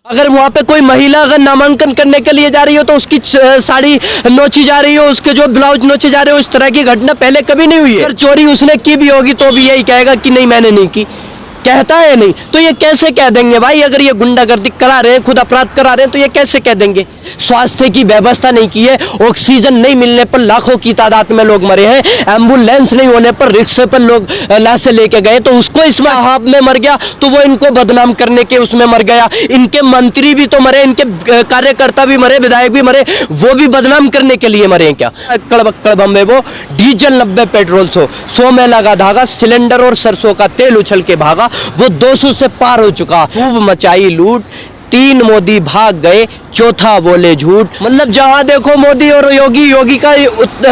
अगर वहाँ पे कोई महिला अगर नामांकन करने के लिए जा रही हो तो उसकी साड़ी नोची जा रही हो, उसके जो ब्लाउज नोचे जा रहे हो, इस तरह की घटना पहले कभी नहीं हुई है। अगर चोरी उसने की भी होगी तो भी यही कहेगा कि नहीं मैंने नहीं की, कहता है नहीं। तो ये कैसे कह देंगे भाई, अगर ये गुंडागर्दी करा रहे हैं, खुद अपराध करा रहे हैं, तो ये कैसे कह देंगे। स्वास्थ्य की व्यवस्था नहीं की है, ऑक्सीजन नहीं मिलने पर लाखों की तादाद में लोग मरे हैं, एम्बुलेंस नहीं होने पर रिक्शे पर लोग लाशें लेके गए, तो उसको इसमें हाथ में मर गया तो वो इनको बदनाम करने के उसमें मर गया। इनके मंत्री भी तो मरे, इनके कार्यकर्ता भी मरे, विधायक भी मरे, वो भी बदनाम करने के लिए मरे क्या। कड़बक्कड़ बम में वो डीजल 90 पेट्रोल 100 में लगा धागा, सिलेंडर और सरसों का तेल उछल के भागा, वो 200 से पार हो चुका। खूब मचाई लूट, 3 मोदी भाग गए, चौथा बोले झूठ। मतलब जहां देखो मोदी और योगी, योगी का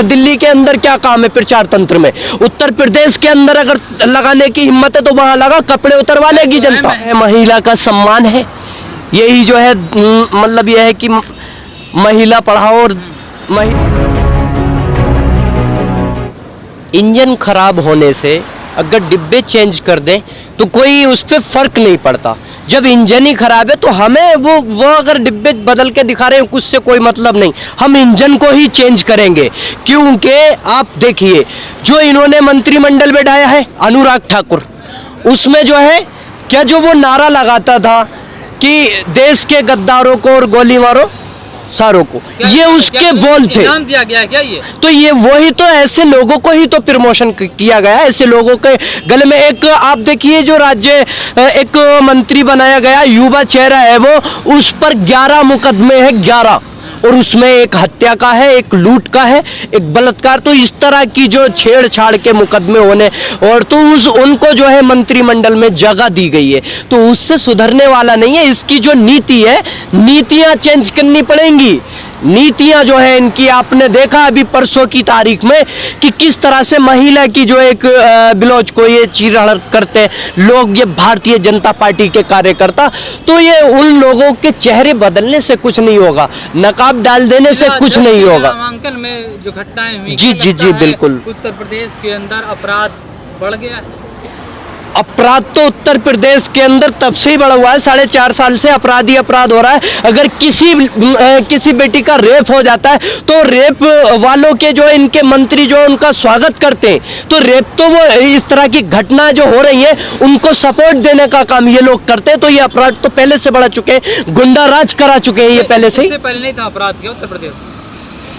दिल्ली के अंदर क्या काम है प्रचार तंत्र में, उत्तर प्रदेश के अंदर अगर लगाने की हिम्मत है तो वहां लगा, कपड़े उतरवा लेगी जनता। महिला का सम्मान है, यही जो है मतलब यह है कि महिला पढ़ाओ। और इंजन खराब होने से अगर डिब्बे चेंज कर दें तो कोई उस पर फर्क नहीं पड़ता। जब इंजन ही खराब है तो हमें वो अगर डिब्बे बदल के दिखा रहे हैं उससे कोई मतलब नहीं, हम इंजन को ही चेंज करेंगे। क्योंकि आप देखिए जो इन्होंने मंत्रिमंडल बैठाया है अनुराग ठाकुर, उसमें जो है क्या जो वो नारा लगाता था कि देश के गद्दारों को और गोली मारो सारों को, ये उसके बोल थे। नाम दिया गया क्या ये? तो ये वही तो, ऐसे लोगों को ही तो प्रमोशन किया गया, ऐसे लोगों के गले में। एक आप देखिए जो राज्य एक मंत्री बनाया गया, युवा चेहरा है वो, उस पर 11 मुकदमे हैं, 11, और उसमें एक हत्या का है, एक लूट का है, एक बलात्कार। तो इस तरह की जो छेड़छाड़ के मुकदमे होने, और तो उनको जो है मंत्रिमंडल में जगह दी गई है, तो उससे सुधरने वाला नहीं है। इसकी जो नीति है, नीतियां चेंज करनी पड़ेंगी। नीतियां जो है इनकी, आपने देखा अभी परसों की तारीख में कि किस तरह से महिला की जो एक ब्लाउज को ये चीरहरण करते हैं लोग, ये भारतीय जनता पार्टी के कार्यकर्ता। तो ये उन लोगों के चेहरे बदलने से कुछ नहीं होगा, नकाब डाल देने से कुछ नहीं होगा। नामांकन में जो घटनाएं हुई, जी बिल्कुल, उत्तर प्रदेश के अंदर अपराध बढ़ गया। अपराध तो उत्तर प्रदेश के अंदर तब से ही बढ़ा हुआ है, 4.5 साल से अपराध हो रहा है। अगर किसी बेटी का रेप हो जाता है तो रेप वालों के जो इनके मंत्री जो उनका स्वागत करते हैं, तो रेप तो वो इस तरह की घटना जो हो रही है उनको सपोर्ट देने का काम ये लोग करते हैं। तो ये अपराध तो पहले से बढ़ा चुके हैं, गुंडा राज करा चुके हैं ये पहले से ही। पहले नहीं था अपराध क्या उत्तर प्रदेश?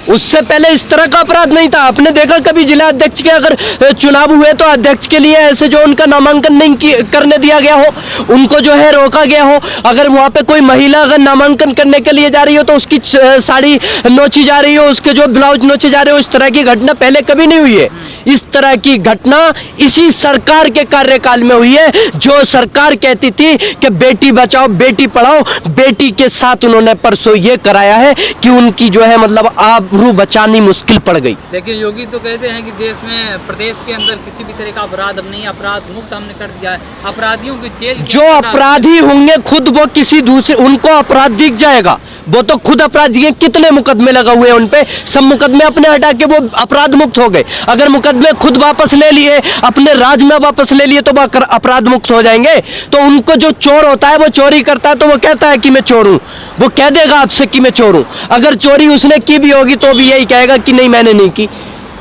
उससे पहले इस तरह का अपराध नहीं था। आपने देखा कभी जिला अध्यक्ष के अगर चुनाव हुए तो अध्यक्ष के लिए ऐसे जो उनका नामांकन नहीं करने दिया गया हो, उनको जो है रोका गया हो। अगर वहाँ पे कोई महिला अगर नामांकन करने के लिए जा रही हो तो उसकी साड़ी नोची जा रही हो, उसके जो ब्लाउज नोचे जा रहे हो, इस तरह की घटना पहले कभी नहीं हुई है। इस तरह की घटना इसी सरकार के कार्यकाल में हुई है, जो सरकार कहती थी कि बेटी बचाओ बेटी पढ़ाओ, बेटी के साथ उन्होंने परसों ये कराया है कि उनकी जो है मतलब आबरू बचानी मुश्किल पड़ गई। लेकिन योगी तो कहते हैं कि देश में, प्रदेश के अंदर किसी भी तरह का अपराध अब नहीं, अपराध मुक्त हमने कर दिया है, अपराधियों की जेल। जो अपराधी होंगे खुद वो किसी दूसरे, उनको अपराध दिख जाएगा, वो तो खुद अपराधी हैं। कितने मुकदमे लगा हुए हैं उन पे, सब मुकदमे अपने हटा के वो अपराध मुक्त हो गए। अगर मुकदमे खुद वापस ले लिए, अपने राज्य में वापस ले लिए, तो वो अपराध मुक्त हो जाएंगे। तो उनको जो चोर होता है वो चोरी करता है तो वो कहता है कि मैं चोर हूं, वो कह देगा आपसे कि मैं चोर हूं। अगर चोरी उसने की भी होगी तो भी यही कहेगा कि नहीं मैंने नहीं की,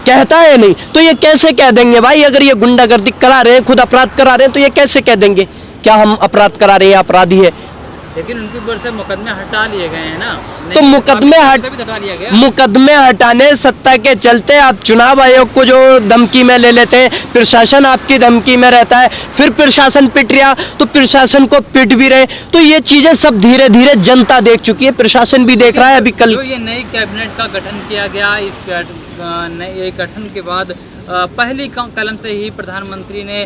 कहता है नहीं। तो ये कैसे कह देंगे भाई, अगर ये गुंडागर्दी करा रहे हैं, खुद अपराध करा रहे हैं, तो ये कैसे कह देंगे क्या हम अपराध करा रहे हैं, अपराधी है। लेकिन उनके ऊपर से मुकदमे हटा लिए गए हैं ना, तो मुकदमे हटाने सत्ता के चलते आप चुनाव आयोग को जो धमकी में ले लेते हैं, प्रशासन आपकी धमकी में रहता है, फिर प्रशासन पिट रहा तो प्रशासन को पिट भी रहे। तो ये चीजें सब धीरे धीरे जनता देख चुकी है, प्रशासन भी देख रहा है। अभी कल ये नई कैबिनेट का गठन किया गया, इस नए गठन के बाद पहली कलम से ही प्रधानमंत्री ने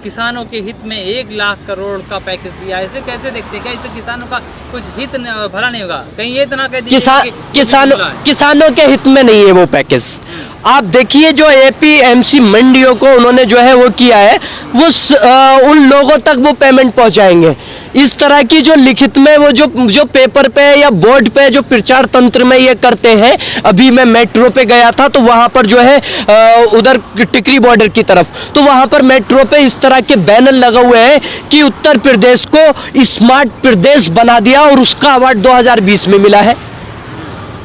किसानों के हित में 1 लाख करोड़ का पैकेज दिया। ऐसे कैसे देखते हैं, क्या इससे किसानों का कुछ हित भला नहीं होगा? कहीं ये तो ना कह दीजिए किसानों के हित में नहीं है वो पैकेज। आप देखिए जो एपीएमसी मंडियों को उन्होंने जो है वो किया है, वो उन लोगों तक वो पेमेंट पहुंचाएंगे। इस तरह की जो लिखित में वो जो पेपर पे या बोर्ड पे जो प्रचार तंत्र में ये करते हैं। अभी मैं मेट्रो पे गया था तो वहां पर जो है उधर टिकरी बॉर्डर की तरफ, तो वहां पर मेट्रो पे इस तरह के बैनर लगे हुए हैं कि उत्तर प्रदेश को स्मार्ट प्रदेश बना दिया और उसका अवार्ड 2020 में मिला है।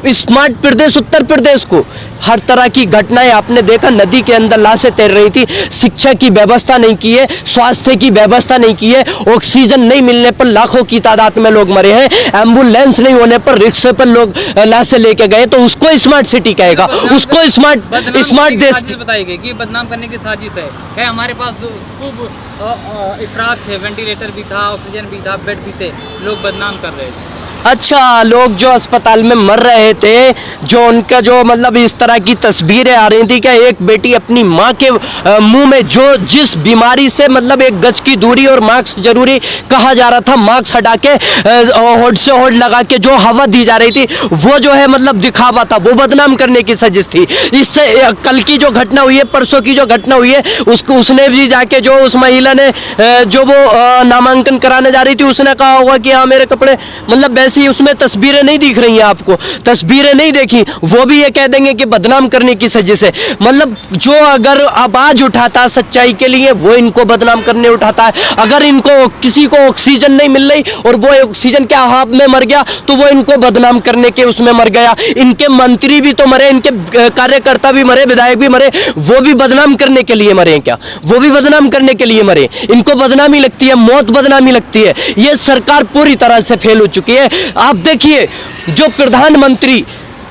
स्मार्ट प्रदेश उत्तर प्रदेश को। हर तरह की घटनाएं आपने देखा, नदी के अंदर लाशें तैर रही थी, शिक्षा की व्यवस्था नहीं की है, स्वास्थ्य की व्यवस्था नहीं की है, ऑक्सीजन नहीं मिलने पर लाखों की तादाद में लोग मरे हैं, एम्बुलेंस नहीं होने पर रिक्शे पर लोग लाशें लेके गए, तो उसको स्मार्ट सिटी कहेगा, उसको स्मार्ट देश बताई गई कि बदनाम करने की साजिश है। हमारे पास खूब इफरात थे, वेंटिलेटर भी था, ऑक्सीजन भी था, बेड भी थे, लोग बदनाम कर रहे थे। अच्छा, लोग जो अस्पताल में मर रहे थे, जो उनका जो मतलब इस तरह की तस्वीरें आ रही थी कि एक बेटी अपनी माँ के मुंह में जो जिस बीमारी से मतलब 1 गज की दूरी और मास्क जरूरी कहा जा रहा था, मास्क हटा के होठ से होठ लगा के जो हवा दी जा रही थी, वो जो है मतलब दिखावा था, वो बदनाम करने की साजिश थी। इससे कल की जो घटना हुई है, परसों की जो घटना हुई है, उसने भी जाके जो उस महिला ने जो वो नामांकन कराने जा रही थी, उसने कहा होगा कि हाँ मेरे कपड़े मतलब उसमें तस्वीरें नहीं दिख रही हैं, आपको तस्वीरें नहीं देखी, वो भी ये कह देंगे कि बदनाम करने की साजिश है। मतलब जो अगर आवाज उठाता सच्चाई के लिए, वो इनको बदनाम करने उठाता है। अगर इनको किसी को ऑक्सीजन नहीं मिल रही और वो ऑक्सीजन के अभाव में मर गया, तो वो इनको बदनाम करने के उसमें मर गया। इनके मंत्री भी तो मरे, इनके कार्यकर्ता भी मरे, विधायक भी मरे, वो भी बदनाम करने के लिए मरे क्या? वो भी बदनाम करने के लिए मरे। इनको बदनामी लगती है, मौत बदनामी लगती है। ये सरकार पूरी तरह से फेल हो चुकी है। आप देखिए जो प्रधानमंत्री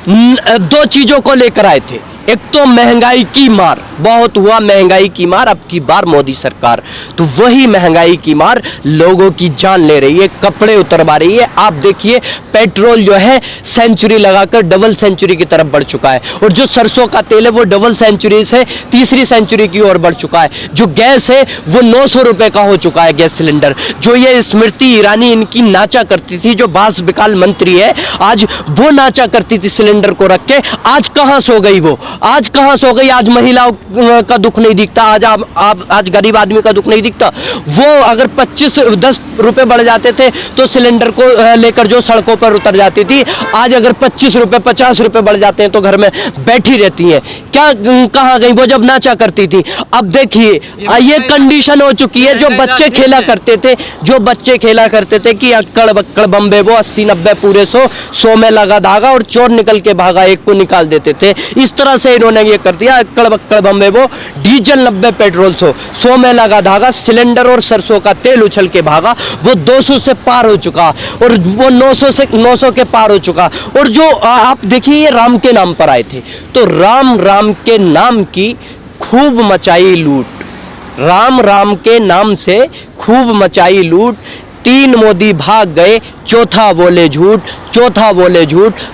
2 चीजों को लेकर आए थे, एक तो महंगाई की मार, बहुत हुआ महंगाई की मार, अब की बार मोदी सरकार तो वही महंगाई की मार लोगों की जान ले रही है, कपड़े उतरवा रही है। आप देखिए पेट्रोल जो है सेंचुरी लगाकर डबल सेंचुरी की तरफ बढ़ चुका है, और जो सरसों का तेल है वो डबल सेंचुरी से तीसरी सेंचुरी की ओर बढ़ चुका है। जो गैस है वो 900 रुपए का हो चुका है गैस सिलेंडर। जो ये स्मृति ईरानी इनकी नाचा करती थी, जो बास बिकाल मंत्री है, आज वो नाचा करती थी सिलेंडर को रख के, आज कहां सो गई वो? आज कहां सो गई? आज महिलाओं का दुख नहीं दिखता, आज गरीब आदमी का दुख नहीं दिखता। वो अगर 10 रुपए बढ़ जाते थे तो सिलेंडर को लेकर जो सड़कों पर उतर जाती थी, आज अगर 25 रुपए 50 रुपए बढ़ जाते हैं तो घर में बैठी रहती हैं। क्या कहां गई वो जब नाचा करती थी? अब देखिए ये कंडीशन हो चुकी है। जो बच्चे खेला करते थे कि अक्कड़ बक्कड़ बम्बे वो 80-90 पूरे 100 में लगा धागा और चोर निकल के भागा, एक को निकाल देते थे। इस तरह से इन्होंने ये कर दिया, अक्कड़ बक्कड़ बम्बे वो डीजल 90 पेट्रोल 100 में लगा धागा, सिलेंडर और सरसों का तेल उछल के भागा, वो 200 से पार हो चुका और वो 900 के पार हो चुका। और जो आप देखिए ये राम के नाम पर आए थे, तो राम के नाम की खूब मचाई लूट, राम के नाम से खूब मचाई लूट। 3 मोदी भाग गए, चौथा बोले झूठ,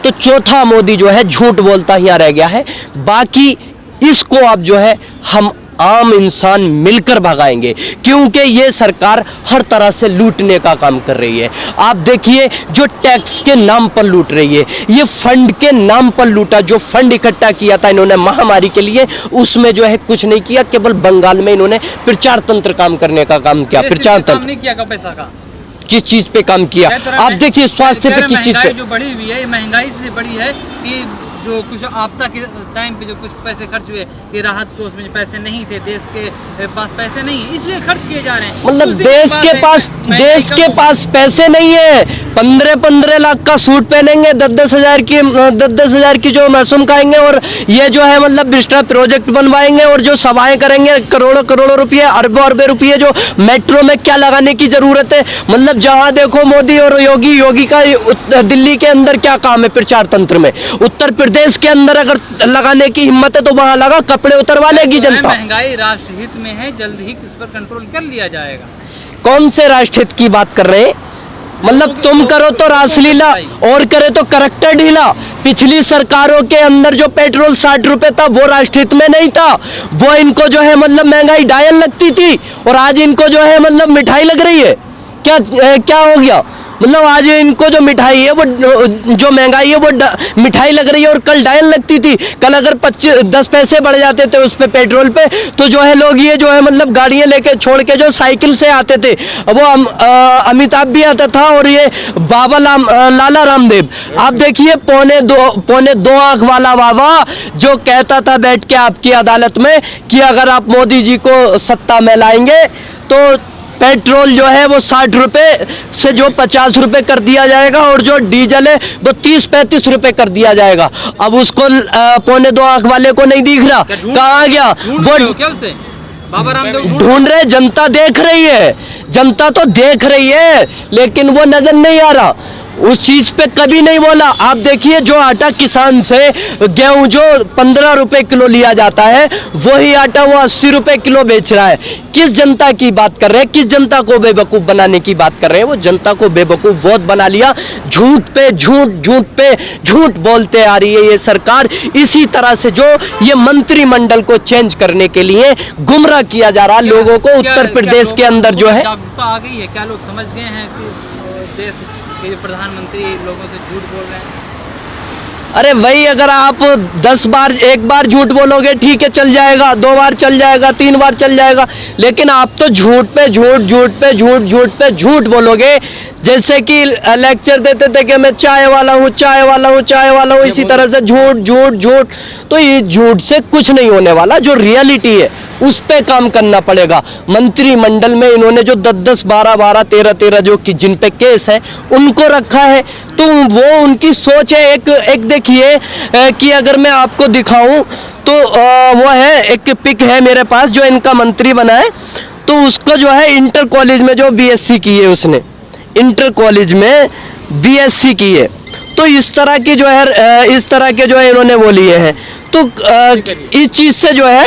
तो चौथा मोदी जो है झूठ बोलता ही रह गया है। बाकी इसको अब जो है हम आम इंसान मिलकर भगाएंगे, क्योंकि ये सरकार हर तरह से लूटने का काम कर रही है। आप देखिए जो टैक्स के नाम पर लूट रही है, ये फंड के नाम पर लूटा। जो फंड इकट्ठा किया था इन्होंने महामारी के लिए, उसमें जो है कुछ नहीं किया, केवल बंगाल में इन्होंने प्रचार तंत्र काम करने का काम किया। प्रचार तंत्र नहीं किया का पैसा का किस चीज पे काम किया? आप देखिए स्वास्थ्य पे किस चीज पे जो बढ़ी हुई है, महंगाई इसलिए बढ़ी है कि जो कुछ आपदा के टाइम पे जो कुछ पैसे खर्च हुए, कि राहत कोष में पैसे नहीं थे, देश के पास पैसे नहीं, इसलिए खर्च किए जा रहे हैं। मतलब देश के पास पैसे नहीं है। 15 लाख का सूट पहनेंगे, 10 हजार की जो मासूम खाएंगे, और ये जो है मतलब बिस्टा प्रोजेक्ट बनवाएंगे और जो सभाएं करेंगे, करोड़ों रुपये, अरबों रुपये जो मेट्रो में क्या लगाने की जरूरत है। मतलब जहां देखो मोदी और योगी का दिल्ली के अंदर क्या काम है प्रचार तंत्र में? उत्तर प्रदेश के अंदर अगर लगाने की हिम्मत है तो वहां लगा, कपड़े उतरवा लेगी जनता। महंगाई राष्ट्रहित में है, जल्द ही इस पर कंट्रोल कर लिया जाएगा। कौन से राष्ट्रहित की बात कर रहे हैं? मतलब तुम करो तो रासलीला और करे तो करैक्टर ढीला। पिछली सरकारों के अंदर जो पेट्रोल 60 रुपए था वो राष्ट्रहित में नहीं था, वो इनको जो है मतलब महंगाई डायल लगती थी, और आज इनको जो है मतलब मिठाई लग रही है। क्या हो गया? मतलब आज इनको जो मिठाई है वो जो महंगाई है वो मिठाई लग रही है और कल डायल लगती थी। कल अगर 10 पैसे बढ़ जाते थे उस पे पेट्रोल पे तो जो है लोग ये जो है मतलब गाड़ियां लेके छोड़ के जो साइकिल से आते थे वो अमिताभ भी आता था और ये लाला रामदेव। आप देखिए पौने दो आंख वाला बाबा जो कहता था बैठ के आपकी अदालत में कि अगर आप मोदी जी को सत्ता में लाएंगे तो पेट्रोल जो है वो 60 रुपए से जो 50 रुपए कर दिया जाएगा और जो डीजल है वो 30-35 रुपए कर दिया जाएगा। अब उसको पौने दो आंख वाले को नहीं दिख रहा, कहाँ गया वो? क्या उसे बाबा रामदेव ढूंढ रहे, जनता देख रही है, जनता तो देख रही है लेकिन वो नजर नहीं आ रहा, उस चीज पे कभी नहीं बोला। आप देखिए जो आटा किसान से गेहूं जो 15 रुपए किलो लिया जाता है वही आटा वो 80 रुपए किलो बेच रहा है। किस जनता की बात कर रहे हैं? किस जनता को बेवकूफ बनाने की बात कर रहे हैं? वो जनता को बेवकूफ बहुत बना लिया। झूठ पे झूठ बोलते आ रही है ये सरकार। इसी तरह से जो ये मंत्रिमंडल को चेंज करने के लिए गुमराह किया जा रहा है लोगों को उत्तर प्रदेश के अंदर जो है। जागरूकता आ गई है क्या? लोग समझ गए हैं कि देश के प्रधानमंत्री लोगों से झूठ बोल रहे हैं? अरे वही अगर आप 10 बार एक बार झूठ बोलोगे ठीक है चल जाएगा, 2 बार चल जाएगा, 3 बार चल जाएगा, लेकिन आप तो झूठ पे झूठ बोलोगे। जैसे कि लेक्चर देते थे कि मैं चाय वाला हूँ, इसी तरह से झूठ। तो ये झूठ से कुछ नहीं होने वाला। जो रियलिटी है उस पे काम करना पड़ेगा। मंत्रिमंडल में इन्होंने जो 10-10, 12-12, 13-13 जो कि जिन पे केस है उनको रखा है, तो वो उनकी सोच है। एक देखिए कि अगर मैं आपको दिखाऊं तो वो है एक पिक है मेरे पास जो इनका मंत्री बना है, तो उसको जो है इंटर कॉलेज में जो बीएससी की है, उसने इंटर कॉलेज में बीएससी की है। तो इस तरह की जो है इस तरह के जो है इन्होंने वो लिए हैं। तो इस चीज से जो है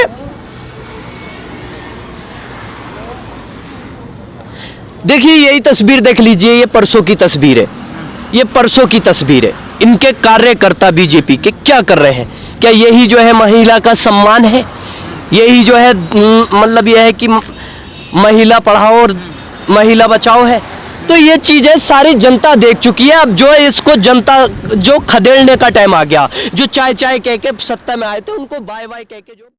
देखिए यही तस्वीर देख लीजिए, ये परसों की तस्वीर है, ये परसों की तस्वीर है। इनके कार्यकर्ता बीजेपी के क्या कर रहे हैं? क्या यही जो है महिला का सम्मान है? यही जो है मतलब यह है कि महिला पढ़ाओ और महिला बचाओ है? तो ये चीजें सारी जनता देख चुकी है। अब जो है इसको जनता जो खदेड़ने का टाइम आ गया। जो चाय कह के सत्ता में आए थे उनको बाय कह के जो